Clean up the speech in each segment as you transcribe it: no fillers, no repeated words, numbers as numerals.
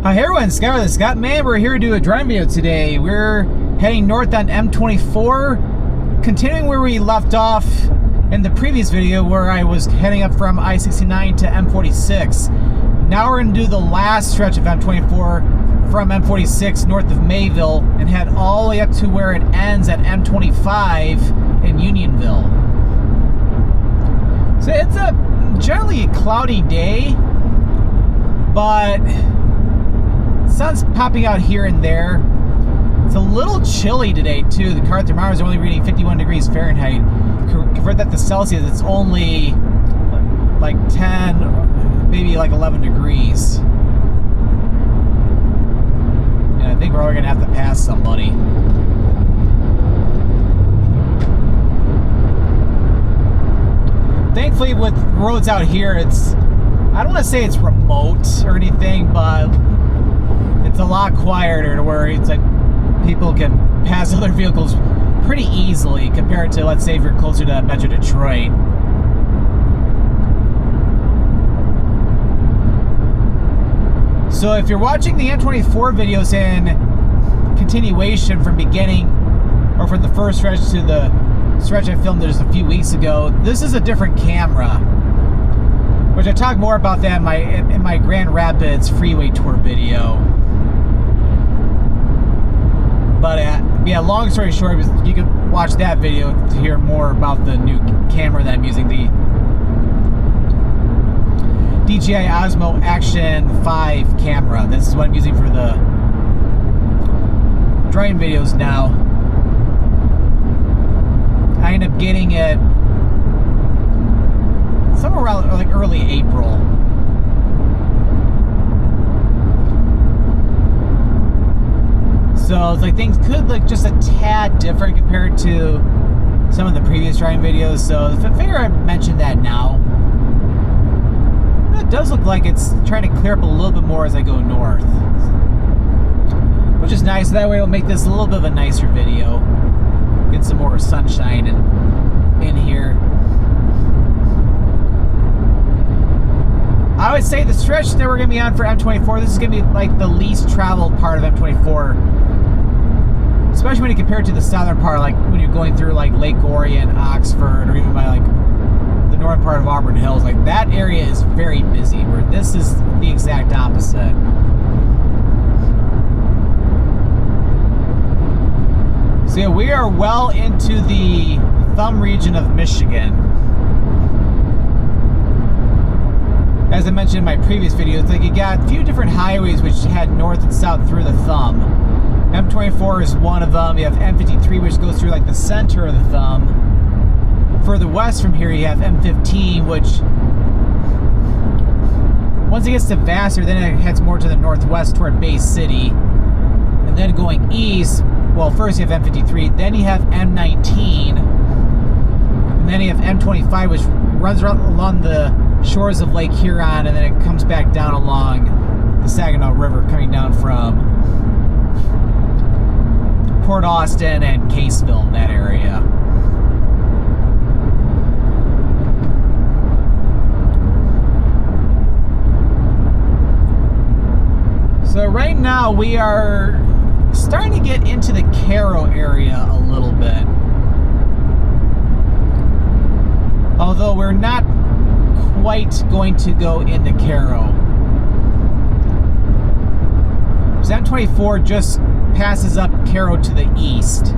Hi everyone, Caro, the Scottman. We're here to do a driving video today. We're heading north on M-24, continuing where we left off in the previous video where I was heading up from I-69 to M-46. Now we're going to do the last stretch of M-24 from M-46 north of Mayville and head all the way up to where it ends at M-25 in Unionville. So it's a generally cloudy day, but sun's popping out here and there. It's a little chilly today too. The car thermometer is only reading 51 degrees Fahrenheit. Convert that to Celsius, it's only like 10, maybe like 11 degrees. And I think we're only gonna have to pass somebody. Thankfully with roads out here, I don't want to say it's remote or anything, but it's a lot quieter to where it's like people can pass other vehicles pretty easily compared to, let's say, if you're closer to Metro Detroit. So if you're watching the M24 videos in continuation from beginning or from the first stretch to the stretch I filmed just a few weeks ago, this is a different camera, which I talk more about that in my Grand Rapids freeway tour video. But yeah, long story short, you can watch that video to hear more about the new camera that I'm using, the DJI Osmo Action 5 camera. This is what I'm using for the driving videos now. I ended up getting it somewhere around like early April. So it's like things could look just a tad different compared to some of the previous driving videos. So I figure I'd mention that now. It does look like it's trying to clear up a little bit more as I go north, which is nice. That way it'll make this a little bit of a nicer video. Get some more sunshine in here. I would say the stretch that we're going to be on for M24, this is going to be like the least traveled part of M24. Especially when you compare it to the southern part, like when you're going through like Lake Orion, Oxford, or even by like the northern part of Auburn Hills. Like that area is very busy, where this is the exact opposite. So yeah, we are well into the thumb region of Michigan. As I mentioned in my previous video, it's like you got a few different highways which head north and south through the thumb. M-24 is one of them. You have M-53, which goes through like the center of the thumb. Further west from here, you have M-15, which once it gets to Vassar, then it heads more to the northwest toward Bay City. And then going east, well, first you have M-53, then you have M-19, and then you have M-25, which runs along the shores of Lake Huron, and then it comes back down along the Saginaw River, coming down from Port Austin and Caseville in that area. So right now we are starting to get into the Caro area a little bit. Although we're not quite going to go into Caro. M-24 just passes up Caro to the east.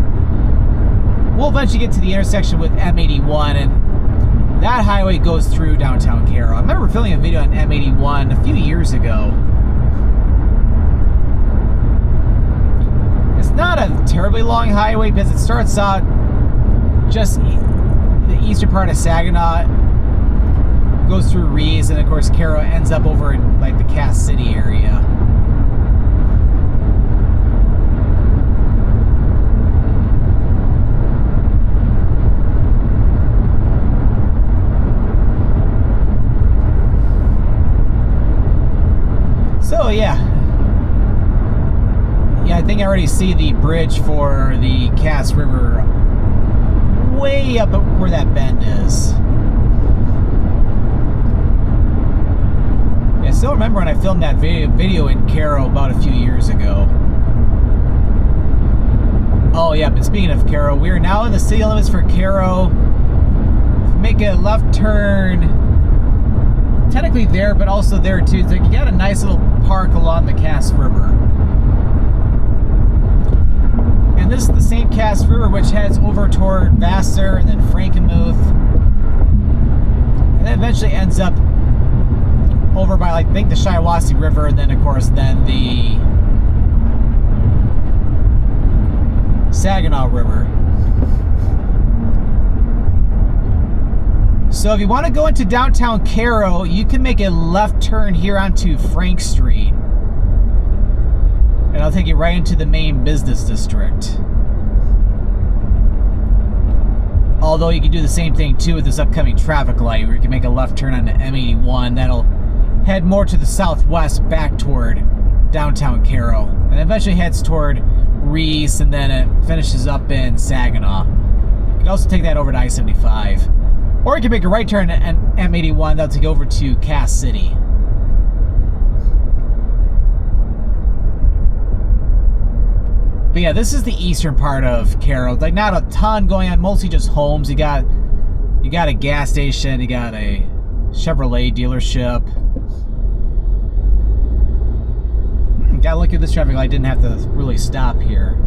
We'll eventually get to the intersection with M81, and that highway goes through downtown Caro. I remember filming a video on M81 a few years ago. It's not a terribly long highway because it starts out just the eastern part of Saginaw, goes through Reeves, and of course Caro ends up over in like the Cass City area. So yeah, I think I already see the bridge for the Cass River way up where that bend is. still remember when I filmed that video in Caro about a few years ago. Oh yeah, but speaking of Caro, we are now in the city limits for Caro. Make a left turn, technically there, but also there too. It's like you got a nice little park along the Cass River. And this is the same Cass River which heads over toward Vassar and then Frankenmuth. And then eventually ends up over by, like, I think the Shiawassee River, and then of course then the Saginaw River. So if you want to go into downtown Caro, you can make a left turn here onto Frank Street. And I'll take you right into the main business district. Although you can do the same thing too with this upcoming traffic light, where you can make a left turn onto M-81. That'll head more to the southwest back toward downtown Caro. And eventually heads toward Reese, and then it finishes up in Saginaw. You can also take that over to I-75. Or you can make a right turn at M-81. That'll take you over to Cass City. But yeah, this is the eastern part of Caro. Like, not a ton going on, mostly just homes. You got a gas station, you got a Chevrolet dealership. Gotta look at this traffic light. Didn't have to really stop here.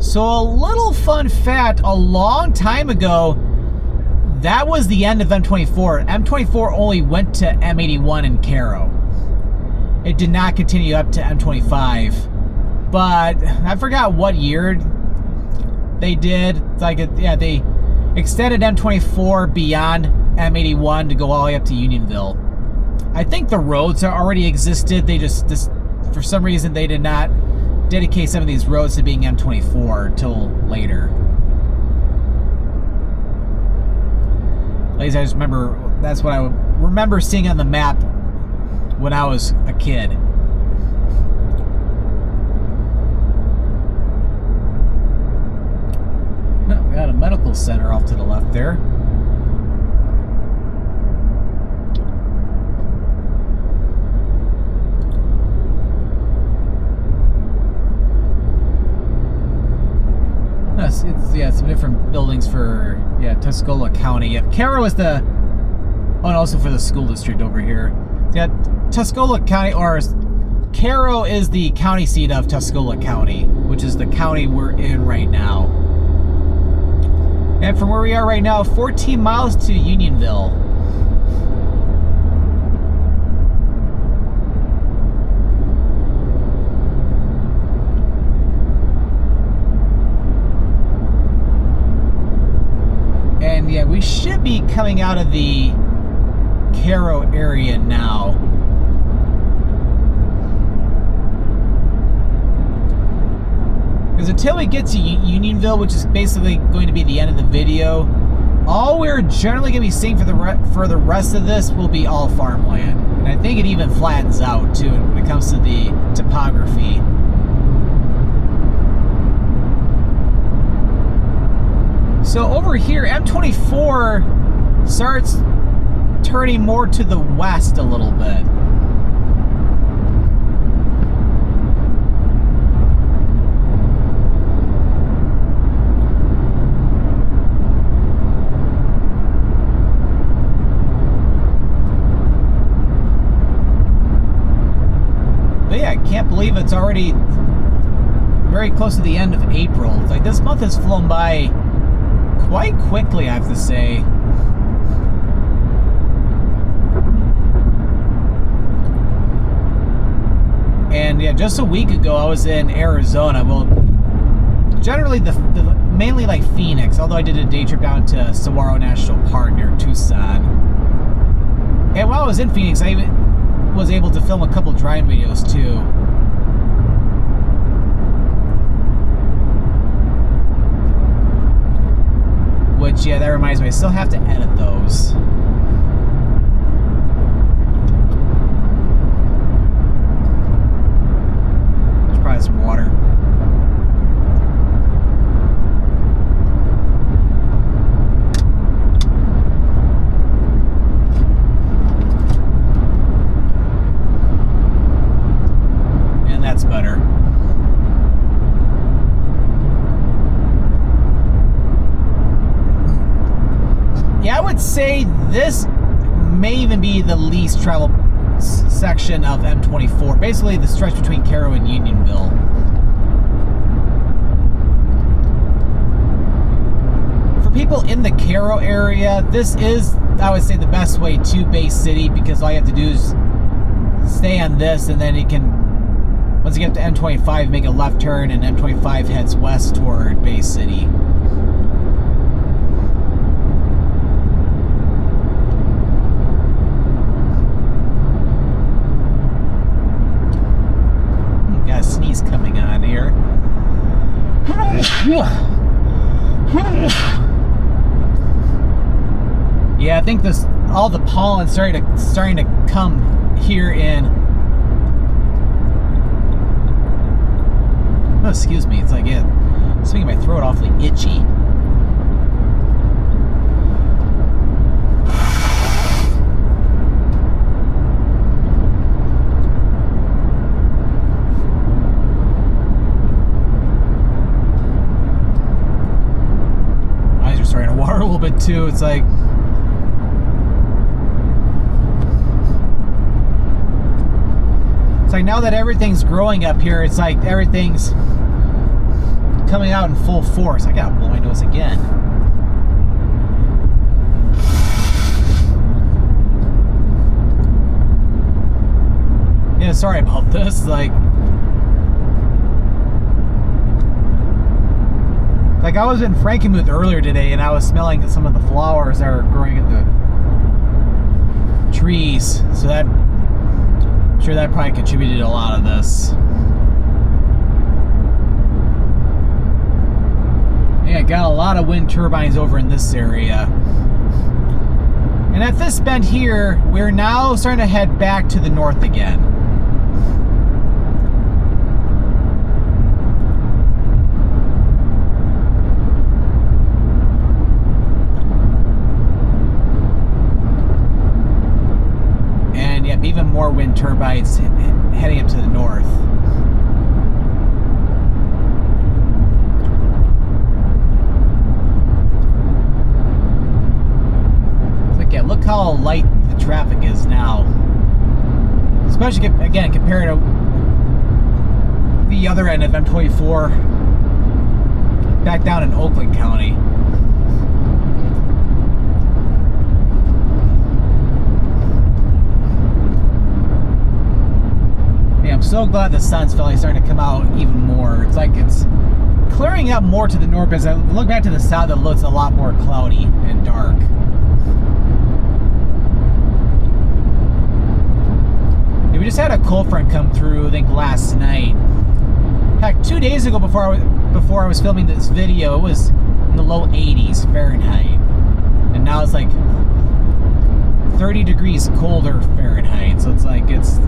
So a little fun fact, a long time ago, that was the end of M-24. M-24 only went to M-81 in Caro. It did not continue up to M-25. But I forgot what year they did. Like, yeah, they extended M-24 beyond M-81 to go all the way up to Unionville. I think the roads already existed. They just for some reason, they did not dedicate some of these roads to being M-24 till later. Ladies, I just remember, that's what I remember seeing on the map when I was a kid. Oh, we got a medical center off to the left there. It's some different buildings for, Tuscola County. Yeah, Caro is the, and also for the school district over here. Yeah, Tuscola County, or Caro is the county seat of Tuscola County, which is the county we're in right now. And from where we are right now, 14 miles to Unionville. And yeah, we should be coming out of the Caro area now. Because until we get to Unionville, which is basically going to be the end of the video, all we're generally going to be seeing for the rest of this will be all farmland. And I think it even flattens out too when it comes to the topography. So over here, M-24 starts turning more to the west a little bit. But yeah, I can't believe it's already very close to the end of April. It's like this month has flown by quite quickly, I have to say. And yeah, just a week ago I was in Arizona. Well, generally mainly like Phoenix, although I did a day trip down to Saguaro National Park near Tucson. And while I was in Phoenix, I even was able to film a couple drone videos too. Which, yeah, that reminds me, I still have to edit those. There's probably some water. say this may even be the least traveled section of M24. Basically, the stretch between Caro and Unionville. For people in the Caro area, this is, I would say, the best way to Bay City, because all you have to do is stay on this, and then you can, once you get to M25, make a left turn, and M25 heads west toward Bay City. Got a sneeze coming on here. Yeah, I think this, all the pollen starting to come here in. Oh, excuse me. It's like it's making my throat awfully itchy. Eyes are starting to water a little bit too. It's like. It's like now that everything's growing up here, it's like everything's coming out in full force. I gotta blow my nose again. Yeah, sorry about this. Like I was in Frankenmuth earlier today, and I was smelling some of the flowers that are growing in the trees. So that, I'm sure that probably contributed to a lot of this. Yeah, got a lot of wind turbines over in this area. And at this bend here, we're now starting to head back to the north again. And yep, even more wind turbines heading up to the north. Yeah, look how light the traffic is now. Especially, again, compared to the other end of M24 back down in Oakland County. Yeah, I'm so glad the sun's finally starting to come out even more. It's like it's clearing up more to the north. As I look back to the south, it looks a lot more cloudy and dark. We just had a cold front come through, I think, last night. Heck, 2 days ago, before I was filming this video, it was in the low 80s Fahrenheit, and now it's like 30 degrees colder Fahrenheit. So it's like it's.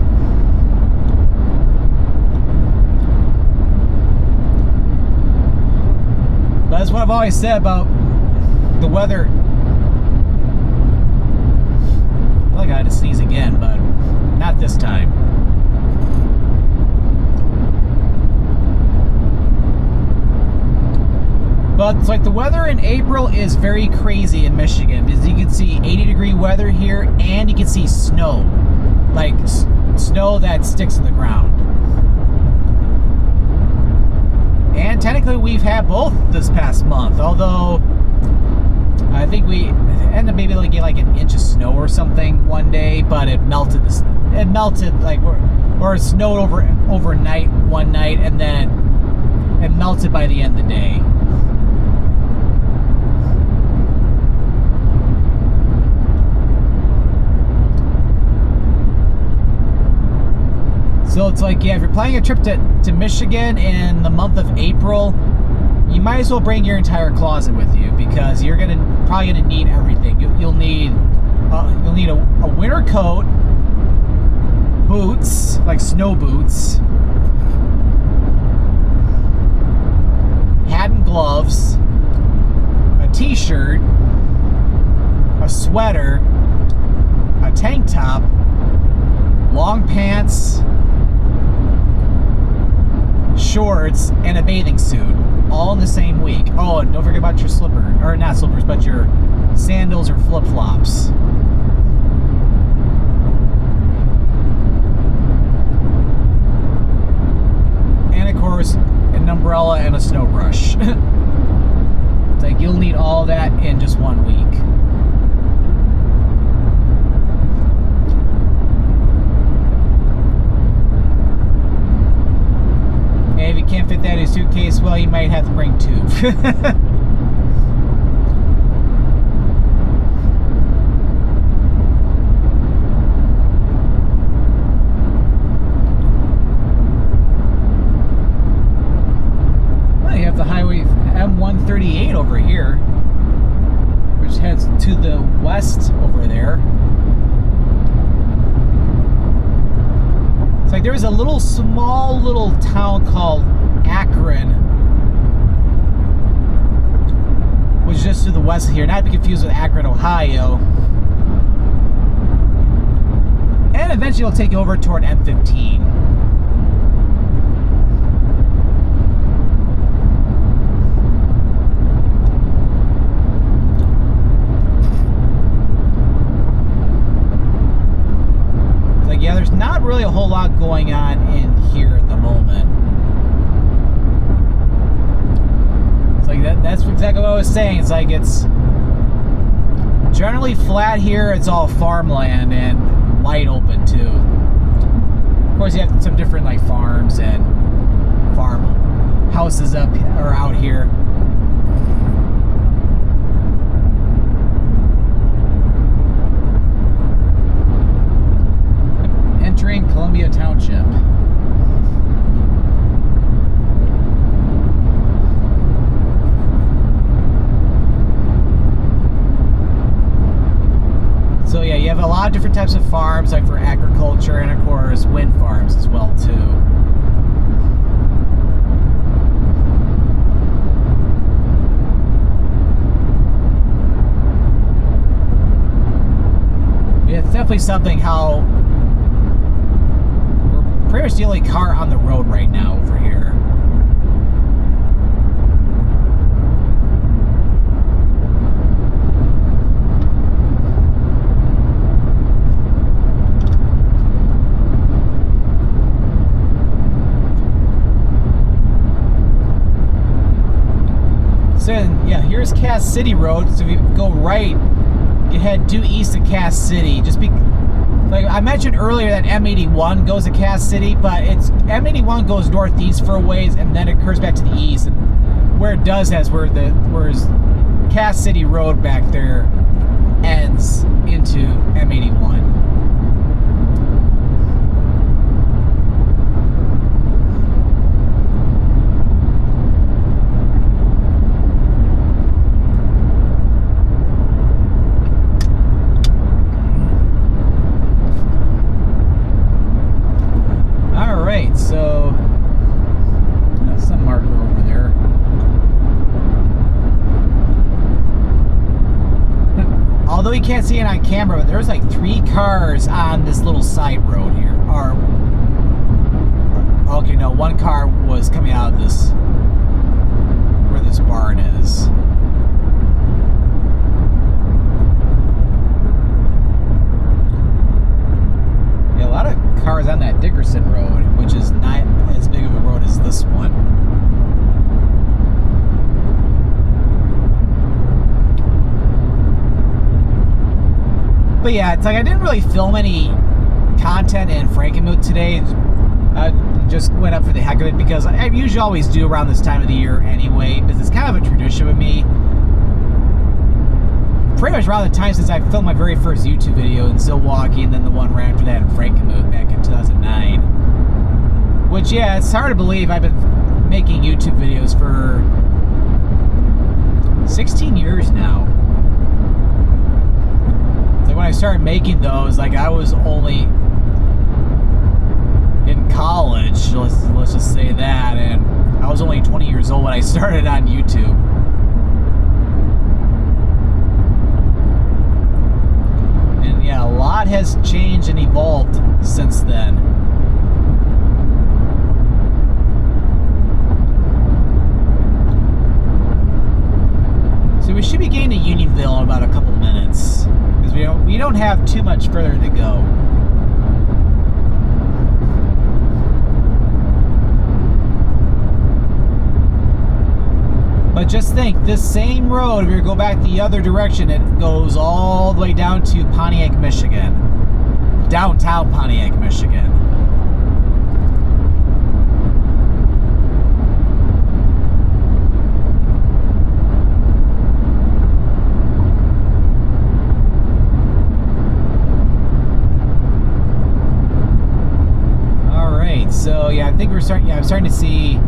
But that's what I've always said about the weather. I feel like I had to sneeze again, but not this time. But it's like the weather in April is very crazy in Michigan, because you can see 80-degree weather here, and you can see snow. Like snow that sticks to the ground. And technically we've had both this past month, although I think we ended up maybe getting like an inch of snow or something one day, but it melted. It melted like, or it snowed overnight one night, and then it melted by the end of the day. So it's like, yeah, if you're planning a trip to Michigan in the month of April, you might as well bring your entire closet with you, because you're probably gonna need everything. You'll need a winter coat, boots, like snow boots, hat and gloves, a t-shirt, a sweater, a tank top, long pants, shorts, and a bathing suit, all in the same week. Oh, and don't forget about your slipper, or not slippers, but your sandals or flip-flops. And of course, an umbrella and a snow brush. It's like you'll need all that in just 1 week. And if you can't fit that in a suitcase, well, you might have to bring two. You have the highway M-138 over here, which heads to the west over there. It's like there was a small little town called Akron, which is just to the west of here. Not to be confused with Akron, Ohio. And eventually it'll take you over toward M-15. Yeah, there's not really a whole lot going on in here at the moment. It's like that's exactly what I was saying. It's like it's generally flat here. It's all farmland and wide open too. Of course, you have some different like farms and farm houses up or out here. Entering Columbia Township. So yeah, you have a lot of different types of farms, like for agriculture, and of course wind farms as well too. Yeah, it's definitely something how pretty much the only car on the road right now over here. So yeah, here's Cass City Road. So if you go right, you head due east of Cass City. Just be like I mentioned earlier that M81 goes to Cass City, but it's M81 goes northeast for a ways and then it curves back to the east. And where it does has whereas Cass City Road back there ends into M81. So, some marker over there. Although you can't see it on camera, but there's like 3 cars on this little side road here. Or, okay, no, 1 car was coming out of this, where this barn is. Yeah, a lot of cars on that Dickerson Road, which is not as big of a road as this one. But yeah, it's like I didn't really film any content in Frankenmuth today. I just went up for the heck of it because I usually always do around this time of the year anyway, because it's kind of a tradition with me. Pretty much around the time since I filmed my very first YouTube video in Zilwaukee, and then the one right after that in Frankenmuth back in 2009. Which, yeah, it's hard to believe I've been making YouTube videos for 16 years now. Like when I started making those, like I was only in college, let's just say that, and I was only 20 years old when I started on YouTube. And yeah, a lot has changed and evolved since then. So we should be getting to Unionville in about a couple minutes. we don't have too much further to go. But just think, this same road, if you go back the other direction, it goes all the way down to Pontiac, Michigan. Downtown Pontiac, Michigan. So yeah, I think I'm starting to see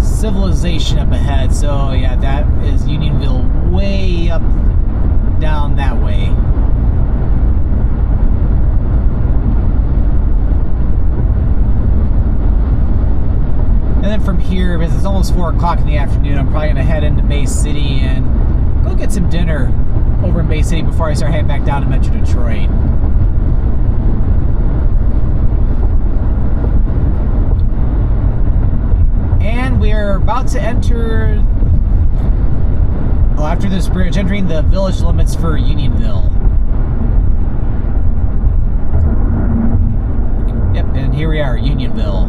civilization up ahead. So yeah, that is Unionville way up down that way. And then from here, because it's almost 4 o'clock in the afternoon, I'm probably gonna head into Bay City and go get some dinner over in Bay City before I start heading back down to Metro Detroit. We're about to enter, after this bridge, entering the village limits for Unionville. Yep, and here we are, Unionville.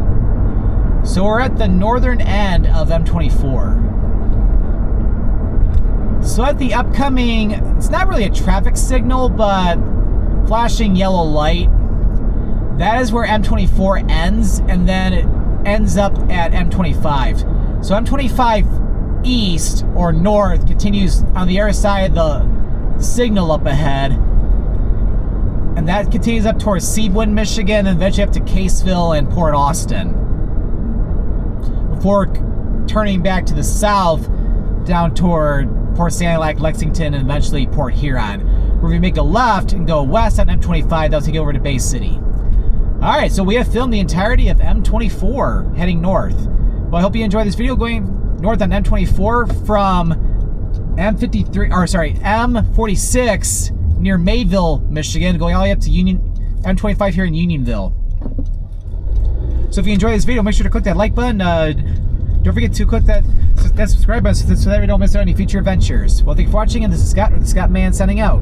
So we're at the northern end of M-24. So at the upcoming, it's not really a traffic signal, but flashing yellow light, that is where M-24 ends, and then it ends up at M-25. So M-25 east or north continues on the other side of the signal up ahead, and that continues up towards Seawood, Michigan, and eventually up to Caseville and Port Austin, before turning back to the south down toward Port Sanilac, Lexington, and eventually Port Huron, where we make a left and go west on M-25. That'll take you over to Bay City. Alright, so we have filmed the entirety of M-24 heading north. Well, I hope you enjoyed this video going north on M-24 from M-46 near Mayville, Michigan, going all the way up to M-25 here in Unionville. So if you enjoyed this video, make sure to click that like button. Don't forget to click that subscribe button so that we don't miss out on any future adventures. Well, thank you for watching, and this is Scott, or the Scott Man, signing out.